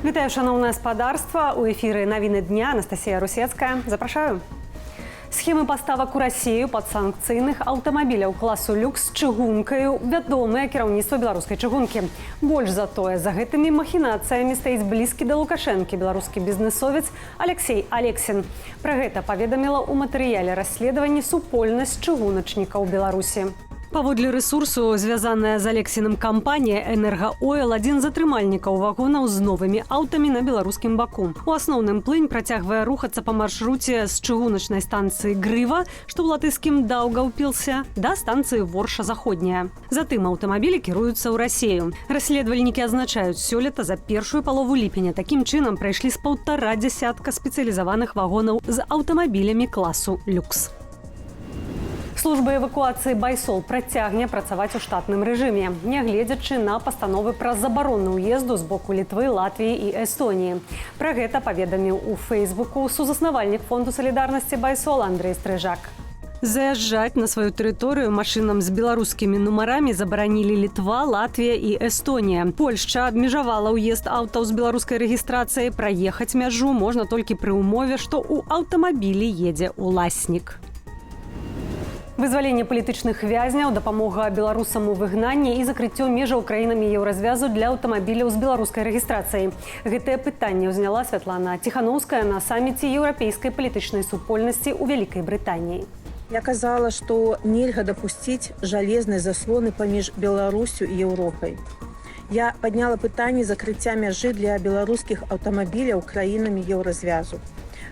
Вітаю, шановне спадарства. У эфіры навіны дня. Анастасія Русецкая. Запрашаю. Схемы поставак у Россию падсанкцыйных аўтамабіляў класу люкс з чыгункаю вядомае кіраўніцтва беларускай чыгункі. Больш за тое, за гэтымі махінацыямі стаіць блізкі да Лукашэнкі беларускі бізнесовец Алексей Алексин. Пра гэта паведаміла ў матэрыяле расследавання супольнасць чыгуначнікаў Беларусі. Паводле рэсурсу, звязаная з Алексіным кампанія «Энергаойл» адзін з атрымальнікаў вагонаў з новымі аўтамі на беларускім баку. У асноўным плынь працягвае рухацца па маршруце з чыгуначнай станцыі Грыва, што ў латышскім Даўгаўпілсе, да станцыі Ворша-Заходняя. Затым аўтамабілі кіруюцца ў Расею. Расследавальнікі азначаюць, сёлета за першую палову ліпеня такім чынам прайшлі з 1,5 дзясятка спецыялізаваных вагонаў з аўтамабілямі класу люкс. Служба эвакуацыі «Байсол» працягне працаваць у штатным рэжыме, нягледзячы на пастановы пра забарону ўезду з боку Літвы, Латвіі і Эстоніі. Пра гэта паведаміў у Фейсбуку сузаснавальнік фонду салідарнасці «Байсол» Андрей Стрыжак. Заязджаць на сваю тэрыторыю машынам з беларускімі нумарамі забаранілі Літва, Латвія і Эстонія. Польшча абмежавала ўезд аўтаў з беларускай рэгістрацыяй. Праехаць мяжу можна толькі пры ўмове, што ў аўтамабілі едзе ўласнік. Вызваленне палітычных вязняў, дапамога беларусам у выгнанні і закрыццё межаў краінамі еўразвязу для аўтамабіляў з беларускай рэгістрацыяй. Гэтае пытанне ўзняла Святлана Ціханаўская на саміце еўрапейскай палітычнай супольнасці ў Вялікай Брытаніі. Я казала, што нельга дапусціць жалезнай заслоны паміж Беларусю і Еўропай. Я падняла пытанне закрыцця мяжы для беларускіх аўтамабіляў краінамі еўразвязу.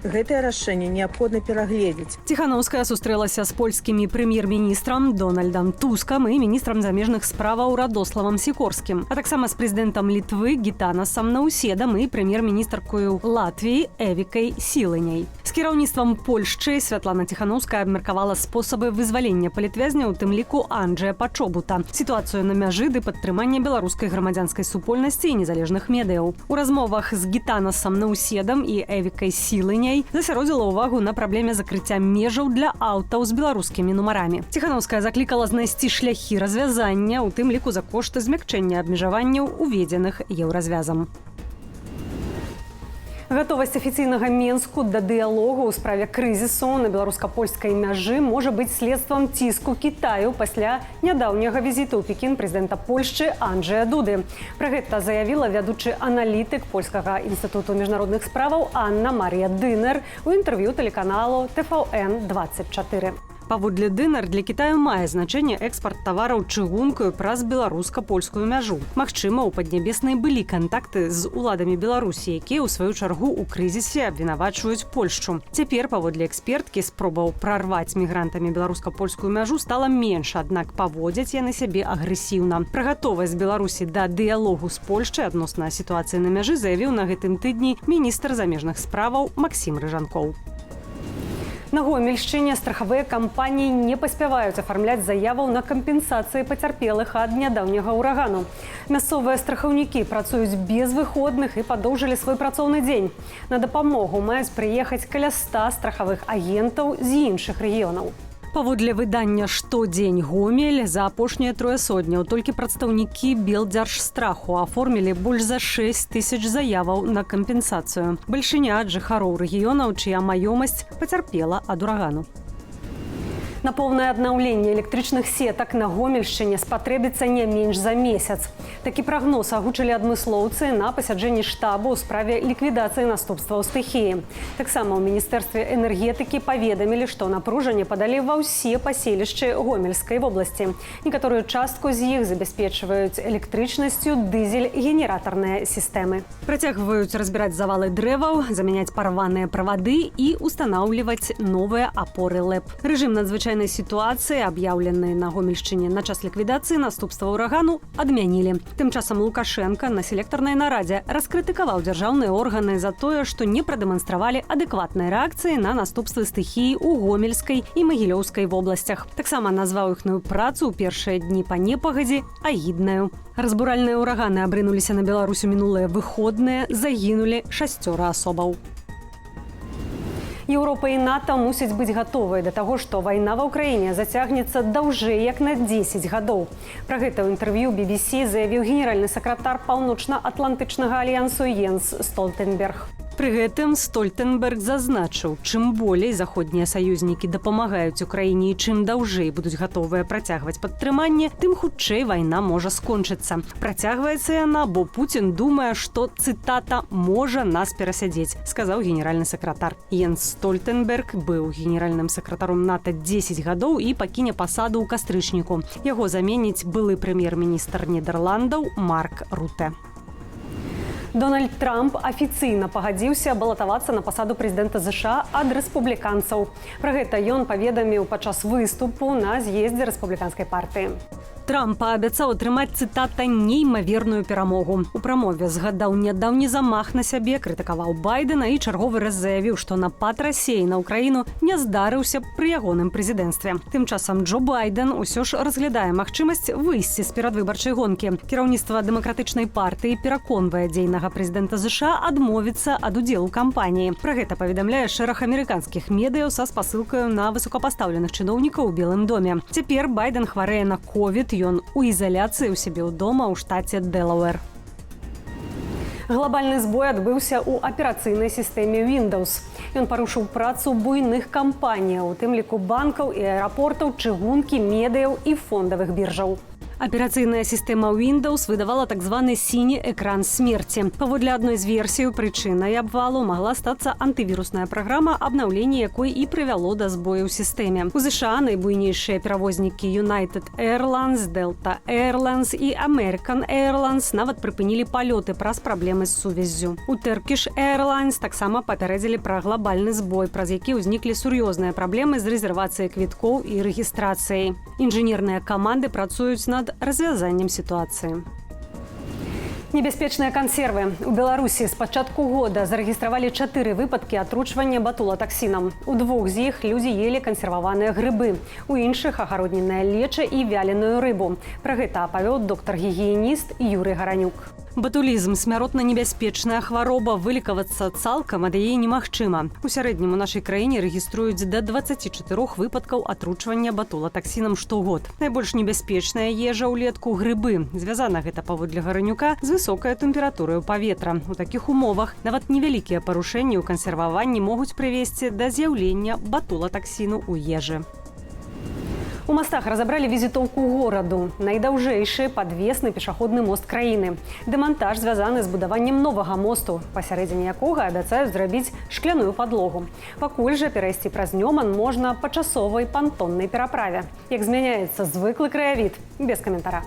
Гэтае рашэнне неабходна перагледзець. Ціханаўская сустрэлася з польскімі прэм'ер-міністрам Дональдам Тускам і міністрам замежных справаў Радославам Сікорскім, а таксама з прэзідэнтам Літвы Гітанасам Наўседам і прэм'ер-міністркою Латвіі Эвікай Сілыняй. З кіраўніцтвам Польшчы Святлана Ціханаўская абмеркавала спосабы вызвалення палітвязняў, у тым ліку Анджэя Пачобута, сітуацыю на мяжы ды падтрымання беларускай грамадзянскай супольнасці і незалежных медыяў. У размовах з Гітанасам Наўседам і Эвікай Сілыняй засяродзіла ўвагу на праблеме закрыцця межаў для аўтаў з беларускімі нумарамі. Ціханаўская заклікала знайсці шляхі развязання, у тым ліку за кошт змякчэння абмежаванняў, уведзеных еўразвязам. Гатовасць афіцыйнага Менску да дыялогу ў справе крызісу на беларуска-польскай мяжы можа быць следствам ціску Кітаю пасля нядаўняга візіту ў Пекін прэзідэнта Польшчы Анджэя Дуды. Пра гэта заявіла вядучы аналітык Польскага інстытуту міжнародных справаў Анна Марія Дынер у інтэрв'ю тэлеканалу ТВН-24. Паводле Дынер, для Кітаю мае значэнне экспарт тавараў чыгункаю праз беларуска-польскую мяжу. Магчыма, у Паднябеснай былі кантакты з уладамі Беларусі, якія ў сваю чаргу ў крызісе абвінавачваюць Польшчу. Цяпер, паводле эксперткі, спробаў прарваць мігрантамі беларуска-польскую мяжу стала менш, аднак паводзяць яны сябе агрэсіўна. Пра гатовасць Беларусі да дыялогу з Польшчай адносна сітуацыі на мяжы заявіў на гэтым тыдні міністр замежных справаў Максім Рыжанкоў. На Гомельшчыне страхавыя кампаніі не паспяваюць афармляць заяваў на кампенсацыі пацярпелых ад нядаўняга ўрагану. Мясцовыя страхаўнікі працуюць без выходных і падоўжылі свой працоўны дзень. На дапамогу маюць прыехаць каля 100 страхавых агентаў з іншых рэгіёнаў. Паводле выдання «Штодзень Гомель» за апошнія 3 сотняў толькі прадстаўнікі Белдзяржстраху аформілі больш за 6 тысяч заяваў на кампенсацыю. Бальшыня ад жыхароў рэгіёнаў, чыя маёмасць пацярпела ад урагану. На поўнае аднаўленне электрычных сетак на Гомельшчыне спатрэбіцца не менш за месяц. Такі прагноз агучылі адмыслоўцы на пасяджэнні штабу ў справе ліквідацыі наступстваў стыхіі. Таксама ў Міністэрстве энергетыкі паведамілі, што напружанне падалі ва ўсе паселішчы Гомельскай вобласці. Некаторую частку з іх забяспечваюць электрычнасцю дызель-генератарныя сістэмы. Працягваюць разбіраць завалы дрэваў, замяняць парваныя правады і устанаўліваць новыя апоры ЛЭП. Рэжым надзвычайнай сітуацыі, аб'яўлены на Гомельшчыне на час ліквідацыі наступства ўрагану, адмянілі. Тым часам Лукашенка на селектарнай нарадзе раскрытыкаваў дзяржаўныя органы за тое, што не прадэманстравалі адэкватнай рэакцыі на наступствы стыхіі ў Гомельскай і Магілёўскай вобласцях. Таксама назваў іхную працу ў першыя дні па непагадзі агіднаю. Разбуральныя ўраганы абрынуліся на Беларусь у мінулыя выходныя, загінулі 6 асобаў. Еўропа і НАТО мусяць быць гатовыя да таго, што вайна ва ўкраіне зацягнецца даўжэй як на 10 гадоў. Пра гэта ў інтэрв'ю BBC заявіў генеральны сакратар Паўночна-Атлантычнага альянсу Йенс Столтенберг. Пры гэтым Стольтенберг зазначыў, чым болей заходнія саюзнікі дапамагаюць Украіне і чым даўжэй будуць гатовыя працягваць падтрыманне, тым хутчэй вайна можа скончыцца. Працягваецца яна, бо Пуцін думае, што, цытата, «можа нас перасядзець», сказаў генеральны сакратар. Йенс Стольтенберг быў генеральным сакратаром НАТО 10 гадоў і пакіне пасаду ў кастрычніку. Яго заменіць былы прэм'ер-міністр Нідерландаў Марк Руте. Дональд Трамп афіцыйна пагадзіўся балатавацца на пасаду прэзідэнта ЗША ад рэспубліканцаў. Пра гэта ён паведаміў падчас выступу на з'ездзе рэспубліканскай партыі. Трамп паабяцаў атрымаць, цытата, «неймаверную перамогу». У прамове згадаў нядаўні замах на сябе, крытыкаваў Байдена і чарговы раз заявіў, што напад Расіі на ўкраіну не здарыўся пры ягоным прэзідэнцтве. Тым часам Джо Байден усё ж разглядае магчымасць выйсці з перадвыбарчай гонкі. Кіраўніцтва дэмакратычнай партыі пераконвае дзейнага прэзідэнта ЗША адмовіцца ад удзелу кампаніі. Пра гэта паведамляе шэраг амерыканскіх медыяў са спасылкаю на высокапастаўленых чыноўнікаў у Белым доме. Цяпер Байден хварэе на ковід, ён у ізаляцыі ў сябе ўдома ў штаце Дэлауэр. Глобальны збой адбыўся ў аперацыйнай сістэме Windows. Ён парушыў працу буйных кампаніяў, у тым ліку банкаў і аэрапортаў, чыгункі, медыяў і фондавых біржаў. Аперацыйная сістэма Windows выдавала так званы сіні экран смерці. Паводле адной з версій, прычынай абвалу магла стацца антывірусная праграма, абнаўленне якой і прывяло да збою ў сістэме. У ЗША найбуйнейшыя перавознікі United Airlines, Delta Airlines і American Airlines нават прыпынілі палёты праз праблемы з сувяззю. У Turkish Airlines таксама папярэдзілі пра глобальны збой, праз які ўзніклі сур'ёзныя праблемы з рэзервацыяй квіткоў і рэгістрацыяй. Інжынерныя каманды працуюць над развязаннем сітуацыі. Небяспечныя кансервы. У Беларусі з пачатку года зарэгістравалі 4 выпадкі атручвання батулатаксінам. У 2 з іх людзі елі кансерваваныя грыбы. У іншых агароднінае леча і вяленую рыбу. Пра гэта апавёў доктар-гігіеніст Юрый Гаранюк. Батулізм – смяротна небяспечная хвароба, вылікавацца цалкам ад яе немагчыма. У сярэднім у нашай краіне рэгіструюць да 24 выпадкаў атручвання батулатаксінам штогод. Найбольш небяспечная ежа ўлетку – грыбы. Звязана гэта, паводле Гаранюка, з высокай тэмпературай паветра. У такіх умовах нават невялікія парушэнні ў кансерваванні могуць прывесці да з'яўлення батулатаксіну ў ежы. У Мастах разабралі візітоўку гораду. Найдаўжэйшы падвесны пешаходны мост краіны. Дэмантаж звязаны з будаваннем новага мосту, пасярэдзіне якога абяцаюць зрабіць шкляную падлогу. Пакуль жа перайсці праз Нёман можна па часовай пантоннай пераправе. Як змяняецца звыклы краявід? Без каментара.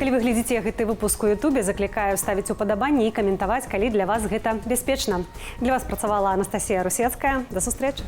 Калі вы глядзіце гэты выпуск у Ютубе, заклікаю ставіць упадабанні і каментаваць, калі для вас гэта бяспечна. Для вас працавала Анастасія Русецкая. Да сустрэчы!